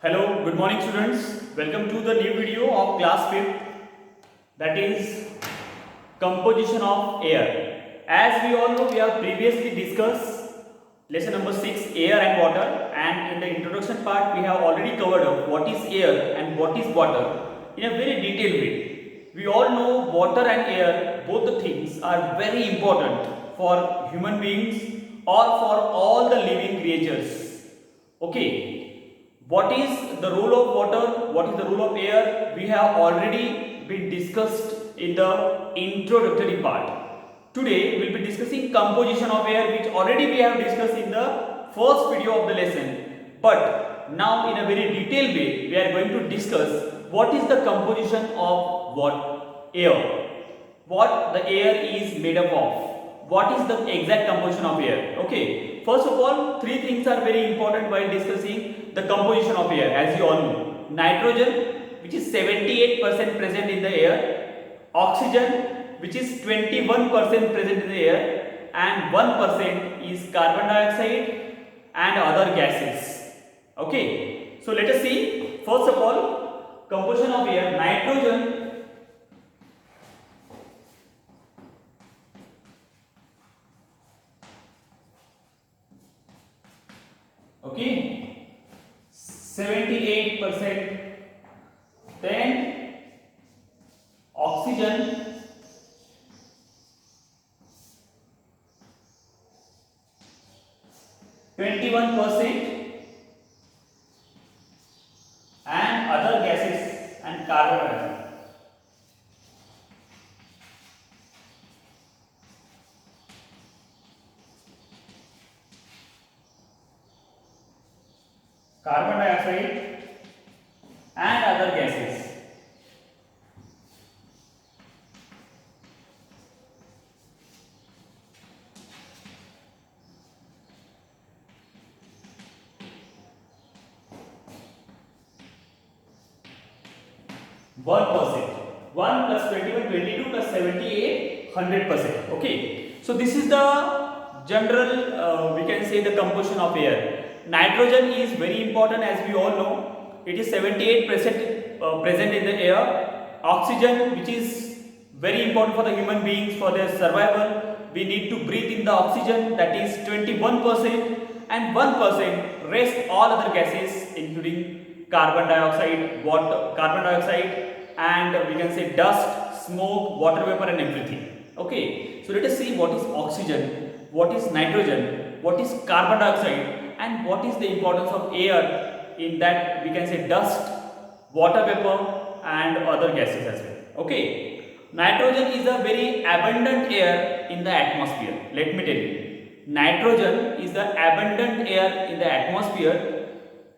Hello, good morning students. Welcome to the new video of class 5th, that is composition of air. As we all know, we have previously discussed lesson number 6, air and water, and in the introduction part we have already covered up what is air and what is water in a very detailed way. We all know water and air, both the things are very important for human beings or for all the living creatures. Okay, what is the role of water, what is the role of air, we have already been discussed in the introductory part. Today we will be discussing composition of air, which already we have discussed in the first video of the lesson, but now in a very detailed way we are going to discuss what is the composition of air, what the air is made up of, what is the exact composition of air. Okay, first of all, three things are very important while discussing the composition of air. As you all know, nitrogen, which is 78% present in the air, oxygen, which is 21% present in the air, and 1% is carbon dioxide and other gases. Okay, so let us see. First of all, composition of air. Nitrogen, okay, 78%. Then oxygen, 21%, and other gases and carbon dioxide. Carbon dioxide and other gases. One percent. 1 plus 21, 22 plus 78, 100%. Okay. So this is the general, we can say, the composition of air. Nitrogen is very important, as we all know. It is 78% present in the air. Oxygen, which is very important for the human beings for their survival. We need to breathe in the oxygen, that is 21%, and 1% rest all other gases, including carbon dioxide, and we can say dust, smoke, water vapor, and everything. Okay, so let us see what is oxygen, what is nitrogen, what is carbon dioxide, and what is the importance of air in that, we can say dust, water vapor, and other gases as well. Okay, nitrogen is a very abundant air in the atmosphere. Let me tell you, nitrogen is the abundant air in the atmosphere.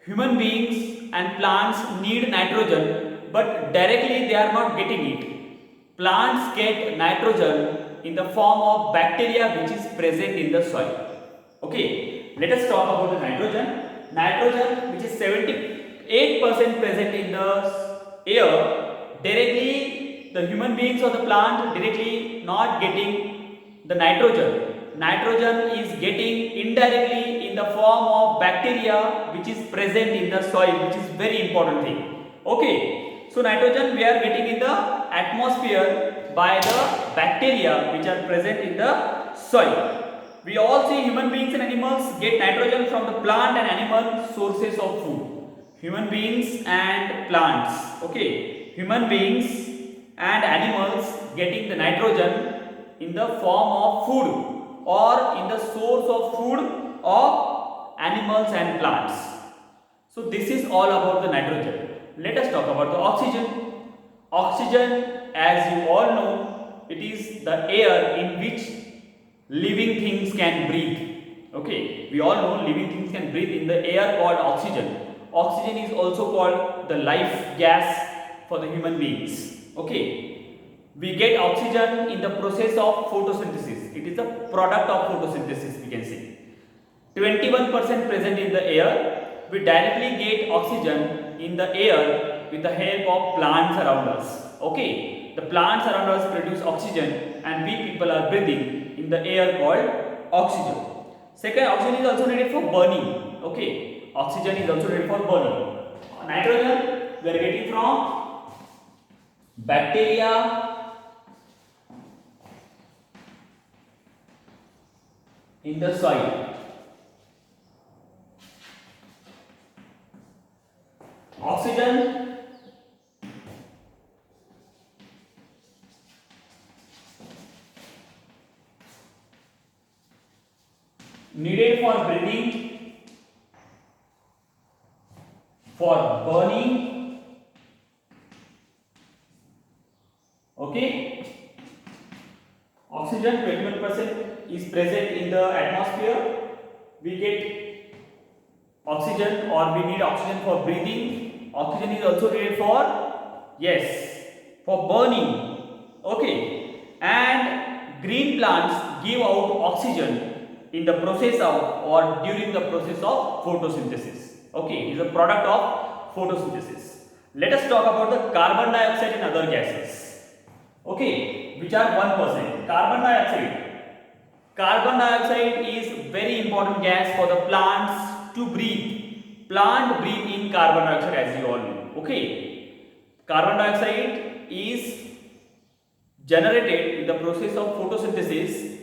Human beings and plants need nitrogen, but directly they are not getting it. Plants get nitrogen in the form of bacteria which is present in the soil. Okay, let us talk about the nitrogen. Nitrogen, which is 78% present in the air, directly the human beings or the plant directly not getting the nitrogen. Nitrogen is getting indirectly in the form of bacteria which is present in the soil, which is very important thing. Okay, so nitrogen we are getting in the atmosphere by the bacteria which are present in the soil. We all see human beings and animals get nitrogen from the plant and animal sources of food. Human beings and plants. Okay, human beings and animals getting the nitrogen in the form of food or in the source of food of animals and plants. So this is all about the nitrogen. Let us talk about the oxygen. Oxygen, as you all know, it is the air in which living things can breathe. Okay, we all know living things can breathe in the air called oxygen. Oxygen is also called the life gas for the human beings. Okay, we get oxygen in the process of photosynthesis. It is a product of photosynthesis, we can say. 21% present in the air. We directly get oxygen in the air with the help of plants around us. Okay, the plants around us produce oxygen and we people are breathing in the air called oxygen. Second, oxygen is also needed for burning. Okay, oxygen is also needed for burning. nitrogen we are getting from bacteria in the soil. Oxygen needed for breathing, for burning. Okay, oxygen 21% is present in the atmosphere. We get oxygen, or we need oxygen for breathing. Oxygen is also needed for, yes, for burning. Okay, and green plants give out oxygen in the process of, or during the process of photosynthesis. Okay, it is a product of photosynthesis. Let us talk about the carbon dioxide and other gases. Okay, which are 1%. Carbon dioxide. Carbon dioxide is very important gas for the plants to breathe. Plant breathe in carbon dioxide, as you all know. Okay, carbon dioxide is generated in the process of photosynthesis.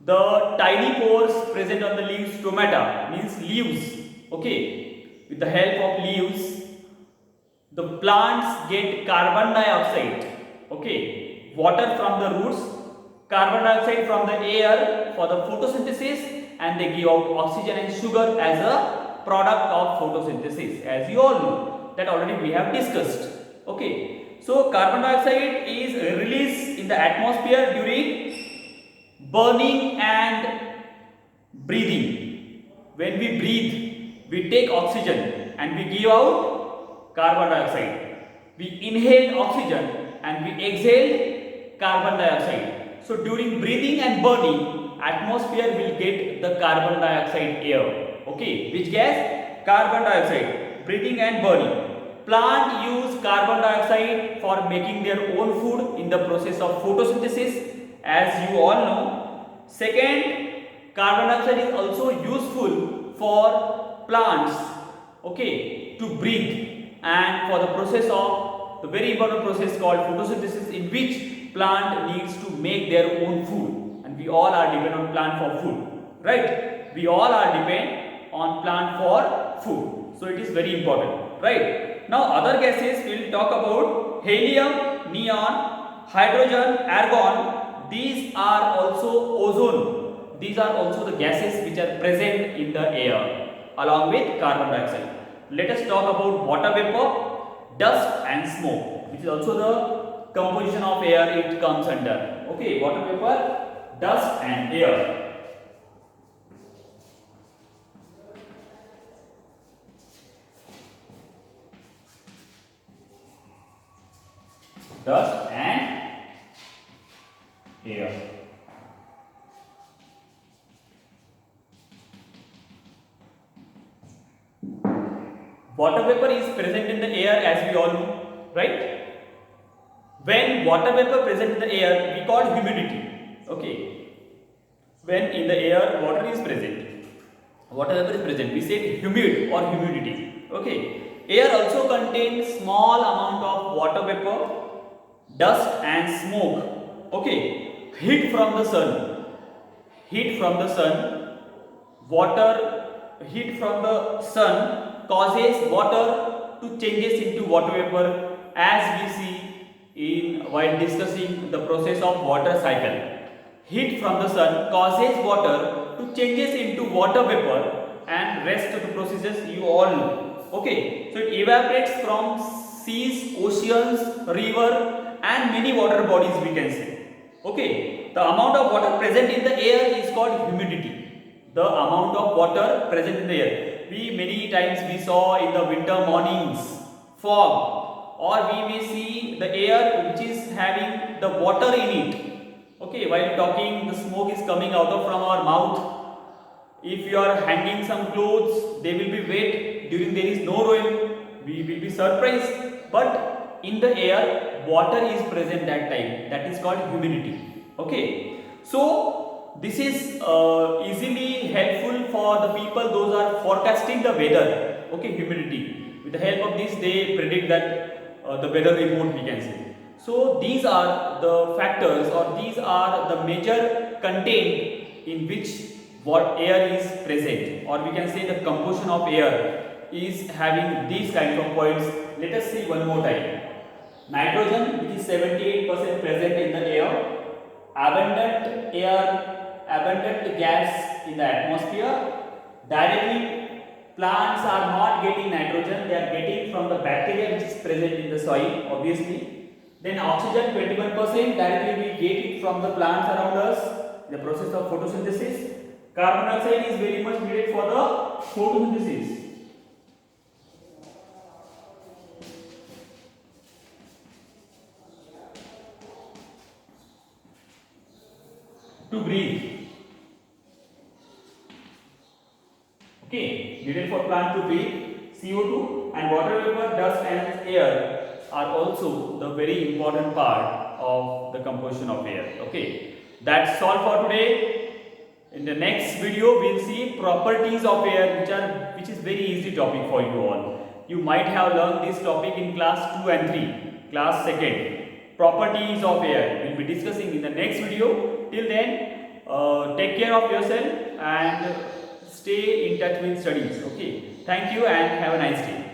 The tiny pores present on the leaves, stomata means leaves. Okay, with the help of leaves, the plants get carbon dioxide. Okay, water from the roots, carbon dioxide from the air for the photosynthesis, and they give out oxygen and sugar as a product of photosynthesis, as you all know, that already we have discussed. Okay, so carbon dioxide is released in the atmosphere during burning and breathing. When we breathe, we take oxygen and we give out carbon dioxide. We inhale oxygen and we exhale carbon dioxide. So during breathing and burning, atmosphere will get the carbon dioxide air. Okay, which gas? Carbon dioxide. Breathing and burning. Plant use carbon dioxide for making their own food in the process of photosynthesis, as you all know. Second, carbon dioxide is also useful for plants, okay, to breathe, and for the process of the very important process called photosynthesis, in which plant needs to make their own food, and we all are dependent on plant for food, right? We all are dependent on plant for food, so it is very important, right? Now other gases we will talk about: helium, neon, hydrogen, argon. These are also ozone. These are also the gases which are present in the air along with carbon dioxide. Let us talk about water vapor, dust and smoke, which is also the composition of air it comes under. Okay, water vapor, dust and air. Dust and air. Water vapor is present in the air, as we all know, right? When water vapor present in the air, we call humidity. Okay. When in the air water is present, water vapor is present, we say humid or humidity. Okay. Air also contains small amount of water vapor, dust and smoke. Okay, heat from the sun, heat from the sun, heat from the sun causes water to changes into water vapor, as we see in while discussing the process of water cycle. Heat from the sun causes water to changes into water vapor, and rest of the processes you all know. Okay, so it evaporates from seas, oceans, river and many water bodies, we can say. Okay, the amount of water present in the air is called humidity. The amount of water present in the air. We many times we saw in the winter mornings fog, or we may see the air which is having the water in it. Okay, while talking, the smoke is coming out of from our mouth. If you are hanging some clothes, they will be wet during there is no rain. We will be surprised, but in the air water is present that time. That is called humidity. Okay, so this is easily helpful for the people those are forecasting the weather. Okay, humidity. With the help of this, they predict that the weather report we can say. So these are the factors, or these are the major content in which what air is present, or we can say the composition of air is having these kinds of points. Let us see one more time. Nitrogen, which is 78% present in the air, abundant gas in the atmosphere. Directly, plants are not getting nitrogen; they are getting from the bacteria which is present in the soil, obviously. Then oxygen 21%, directly we get it from the plants around us in the process of photosynthesis. Carbon dioxide is very much needed for the photosynthesis. To breathe. Okay, needed for plant to breathe. CO2 and water vapor, dust and air are also the very important part of the composition of air. Okay, that's all for today. In the next video, we'll see properties of air, which is very easy topic for you all. You might have learned this topic in class 2 and 3, class 2nd. Properties of air we'll be discussing in the next video. Till then, take care of yourself and stay in touch with studies. Okay, thank you and have a nice day.